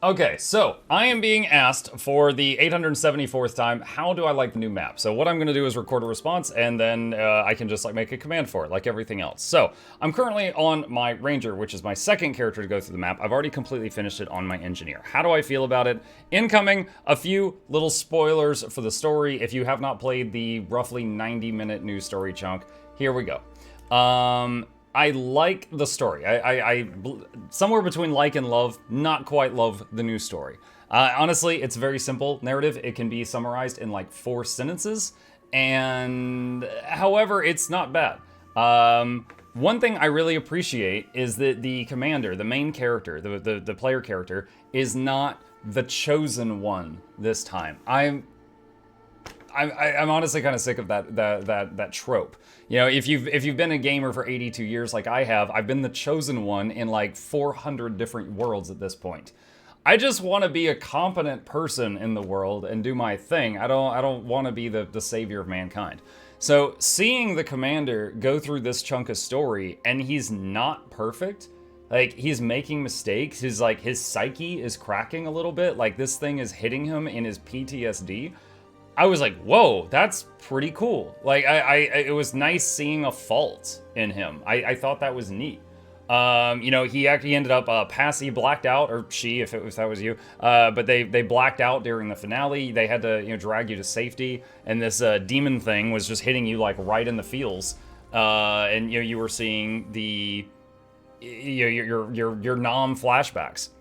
Okay, so I am being asked for the 874th time, how do I like the new map? So what I'm going to do is record a response, and then I can just like make a command for it, like everything else. So I'm currently on my Ranger, which is my second character to go through the map. I've already completely finished it on my Engineer. How do I feel about it? Incoming, a few little spoilers for the story. If you have not played the roughly 90-minute news story chunk, here we go. I like the story. I somewhere between like and love, not quite love the new story. Honestly, it's very simple narrative. It can be summarized in like 4 sentences, and however, it's not bad. One thing I really appreciate is that the commander, the main character, the player character, is not the chosen one this time. I'm honestly kind of sick of that trope. You know, if you've been a gamer for 82 years like I have, I've been the chosen one in like 400 different worlds at this point. I just want to be a competent person in the world and do my thing. I don't want to be the savior of mankind. So seeing the commander go through this chunk of story and he's not perfect, like he's making mistakes, his psyche is cracking a little bit, like this thing is hitting him in his PTSD. I was like, whoa, that's pretty cool. Like, it was nice seeing a fault in him. I thought that was neat. You know, he actually ended up he blacked out, or she, if that was you. But they blacked out during the finale. They had to drag you to safety, and this demon thing was just hitting you like right in the feels. And you were seeing the your nom flashbacks.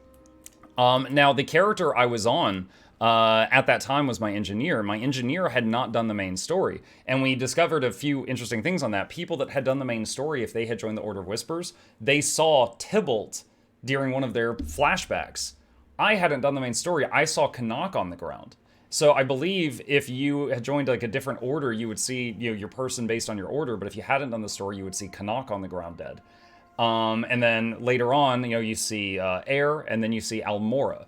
Now the character I was on. At that time was my engineer. My engineer had not done the main story. And we discovered a few interesting things on that. People that had done the main story, if they had joined the Order of Whispers, they saw Tybalt during one of their flashbacks. I hadn't done the main story. I saw Canuck on the ground. So I believe if you had joined like a different order, you would see your person based on your order. But if you hadn't done the story, you would see Canuck on the ground dead. And then later on, you see Air, and then you see Almora.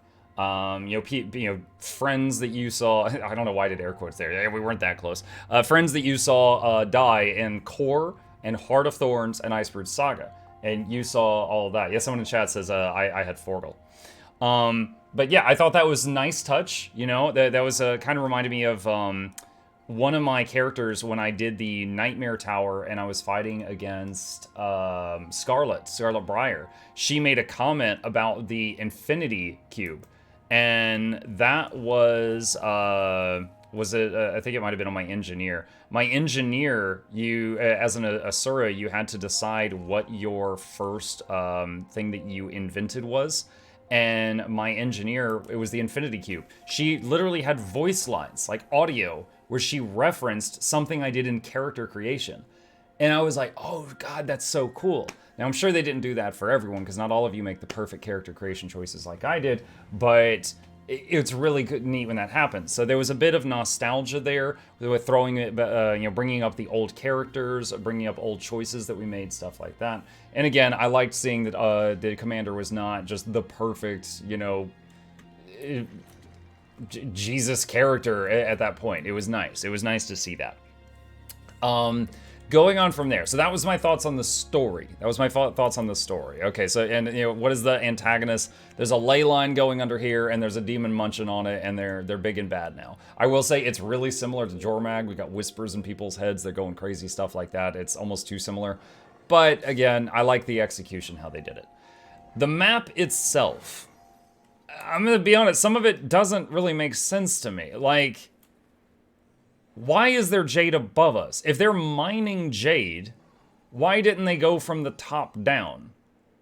Friends that you saw, I don't know why I did air quotes there, we weren't that close. Friends that you saw die in Core and Heart of Thorns and Icebird Saga. And you saw all of that. Yeah, someone in chat says I had Forgel. But yeah, I thought that was a nice touch. That was kind of reminded me of one of my characters when I did the Nightmare Tower and I was fighting against Scarlet Briar. She made a comment about the Infinity Cube. And that was it? I think it might have been on my engineer. My engineer, you as an Asura, you had to decide what your first thing that you invented was. And my engineer, it was the Infinity Cube. She literally had voice lines, like audio, where she referenced something I did in character creation. And I was like, oh God, that's so cool. Now, I'm sure they didn't do that for everyone, because not all of you make the perfect character creation choices like I did, but it's really neat when that happens. So there was a bit of nostalgia there with throwing it, bringing up the old characters, bringing up old choices that we made, stuff like that. And again, I liked seeing that the commander was not just the perfect, Jesus character at that point. It was nice. It was nice to see that. Going on from there. So that was my thoughts on the story. Okay, so, and what is the antagonist? There's a ley line going under here, and there's a demon munching on it, and they're big and bad now. I will say it's really similar to Jormag. We got whispers in people's heads. They're going crazy, stuff like that. It's almost too similar. But again, I like the execution, how they did it. The map itself, I'm gonna be honest, some of it doesn't really make sense to me. Like, why is there jade above us? If they're mining jade, why didn't they go from the top down?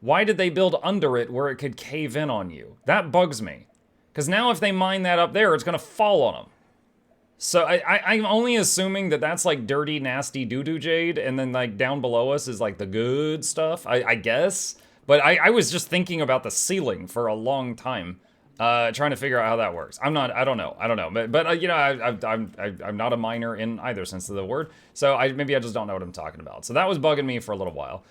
Why did they build under it where it could cave in on you? That bugs me. Because now if they mine that up there, it's going to fall on them. So I'm only assuming that that's like dirty, nasty doo-doo jade, and then like down below us is like the good stuff, I guess. But I was just thinking about the ceiling for a long time. Trying to figure out how that works. I don't know. But I'm not a miner in either sense of the word. So maybe I just don't know what I'm talking about. So that was bugging me for a little while.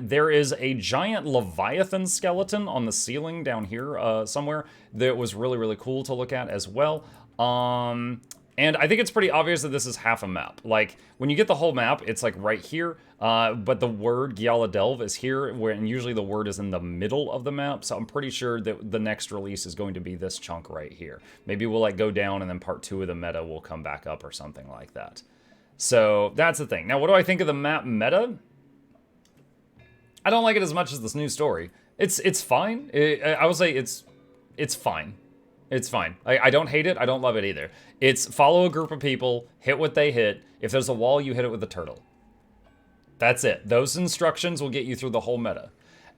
There is a giant Leviathan skeleton on the ceiling down here somewhere that was really, really cool to look at as well. And I think it's pretty obvious that this is half a map. Like, when you get the whole map, it's like right here, but the word Gyala Delve is here, when usually the word is in the middle of the map, so I'm pretty sure that the next release is going to be this chunk right here. Maybe we'll like go down and then part 2 of the meta will come back up or something like that. So, that's the thing. Now, what do I think of the map meta? I don't like it as much as this new story. It's fine. I would say it's fine. It's fine. I don't hate it. I don't love it either. It's follow a group of people, hit what they hit. If there's a wall, you hit it with a turtle. That's it. Those instructions will get you through the whole meta.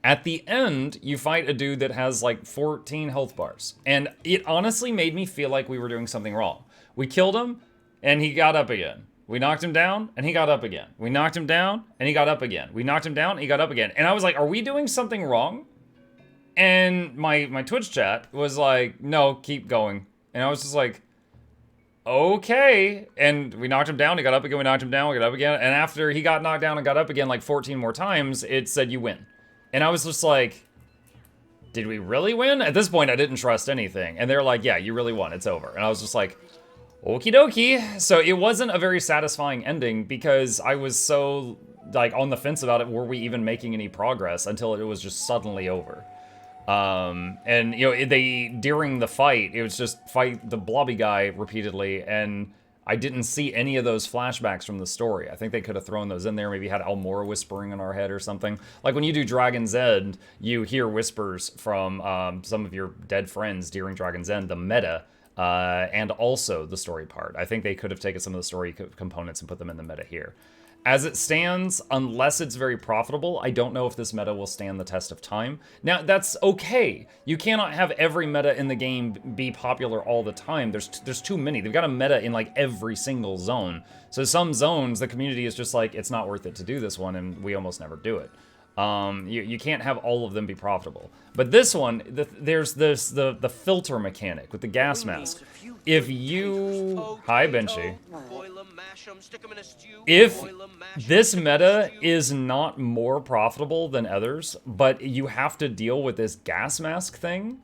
At the end, you fight a dude that has like 14 health bars. And it honestly made me feel like we were doing something wrong. We killed him, and he got up again. We knocked him down, and he got up again. We knocked him down, and he got up again. We knocked him down, and he got up again. And I was like, are we doing something wrong? And my Twitch chat was like, no, keep going. And I was just like, okay. And we knocked him down, he got up again, we knocked him down, we got up again. And after he got knocked down and got up again like 14 more times, it said you win. And I was just like, did we really win? At this point, I didn't trust anything. And they're like, yeah, you really won, it's over. And I was just like, okie dokie. So it wasn't a very satisfying ending because I was so like on the fence about it. Were we even making any progress until it was just suddenly over? And you know, during the fight, it was just fight the blobby guy repeatedly, and I didn't see any of those flashbacks from the story. I think they could have thrown those in there, maybe had Almora whispering in our head or something. Like when you do Dragon's End, you hear whispers from some of your dead friends during Dragon's End, the meta, and also the story part. I think they could have taken some of the story components and put them in the meta here. As it stands, unless it's very profitable, I don't know if this meta will stand the test of time. Now, that's okay. You cannot have every meta in the game be popular all the time. There's too many. They've got a meta in like every single zone. So some zones, the community is just like, it's not worth it to do this one, and we almost never do it. You can't have all of them be profitable. But this one, there's the filter mechanic with the gas mask. If you... Hi, Benchy. If this meta is not more profitable than others, but you have to deal with this gas mask thing,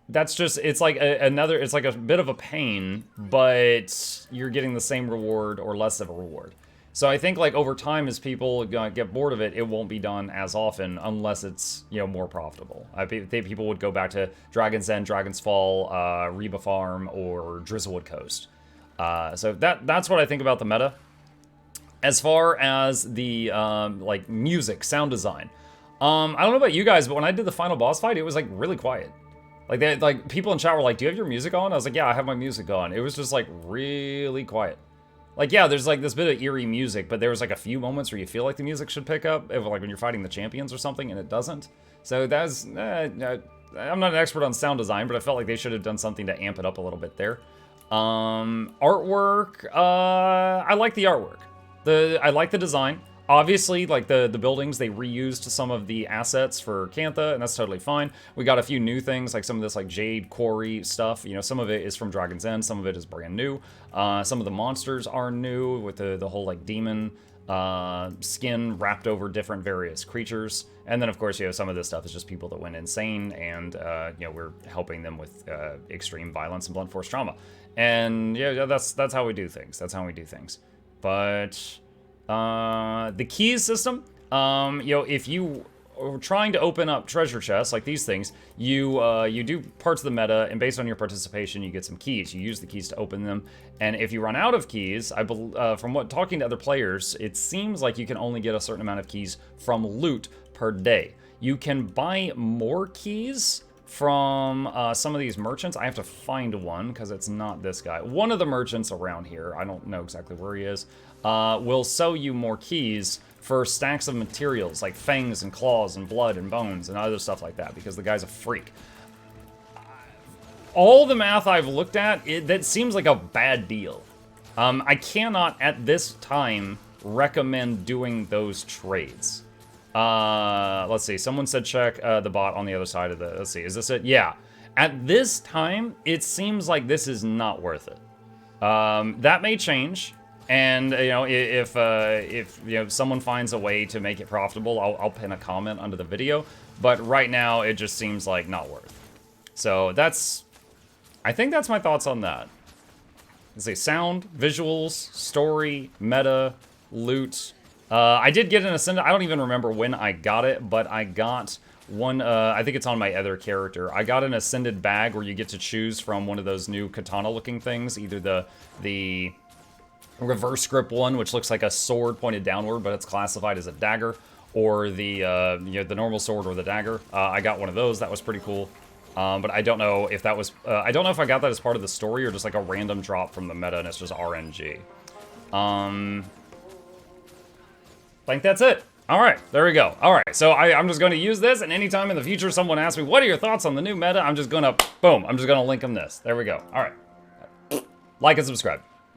that's just, it's like it's like a bit of a pain, but you're getting the same reward or less of a reward. So I think like over time, as people get bored of it, it won't be done as often unless it's, you know, more profitable. I think people would go back to Dragon's End, Dragon's Fall, Reba Farm, or Drizzlewood Coast. So that's what I think about the meta. As far as the like music, sound design, I don't know about you guys, but when I did the final boss fight, it was like really quiet. Like people in chat were like, "Do you have your music on?" I was like, "Yeah, I have my music on." It was just like really quiet. Like, yeah, there's like this bit of eerie music, but there was like a few moments where you feel like the music should pick up, like when you're fighting the champions or something, and it doesn't. So that's, I'm not an expert on sound design, but I felt like they should have done something to amp it up a little bit there. Artwork, I like the artwork. I like the design. Obviously, like the buildings, they reused some of the assets for Cantha, and that's totally fine. We got a few new things, like some of this like Jade Quarry stuff. You know, some of it is from Dragon's End, some of it is brand new. Some of the monsters are new with the whole like demon skin wrapped over different various creatures. And then of course, you know, some of this stuff is just people that went insane, and you know, we're helping them with extreme violence and blunt force trauma. And yeah, that's how we do things. That's how we do things. But the keys system, you know, if you are trying to open up treasure chests like these things, you do parts of the meta, and based on your participation, you get some keys. You use the keys to open them, and if you run out of keys, from talking to other players, it seems like you can only get a certain amount of keys from loot per day. You can buy more keys from some of these merchants. I have to find one because it's not this guy. One of the merchants around here, I don't know exactly where he is, will sell you more keys for stacks of materials like fangs and claws and blood and bones and other stuff like that, because the guy's a freak. All the math I've looked at, that seems like a bad deal. I cannot at this time recommend doing those trades. Let's see, someone said check the bot on the other side of the, let's see, is this it? Yeah. At this time, it seems like this is not worth it. That may change, and you know, if you know, someone finds a way to make it profitable, I'll pin a comment under the video, but right now it just seems like not worth. So I think that's my thoughts on that. let's see, sound, visuals, story, meta, loot. I did get an Ascended. I don't even remember when I got it, but I got one, I think it's on my other character. I got an Ascended bag where you get to choose from one of those new katana-looking things, either the reverse grip one, which looks like a sword pointed downward, but it's classified as a dagger, or the the normal sword or the dagger. I got one of those. That was pretty cool. But I don't know if that was, I don't know if I got that as part of the story or just like a random drop from the meta and it's just RNG. I think that's it. All right, there we go. All right, so I'm just going to use this, and anytime in the future someone asks me, what are your thoughts on the new meta? I'm just going to, boom, I'm just going to link them this. There we go. All right. Like and subscribe.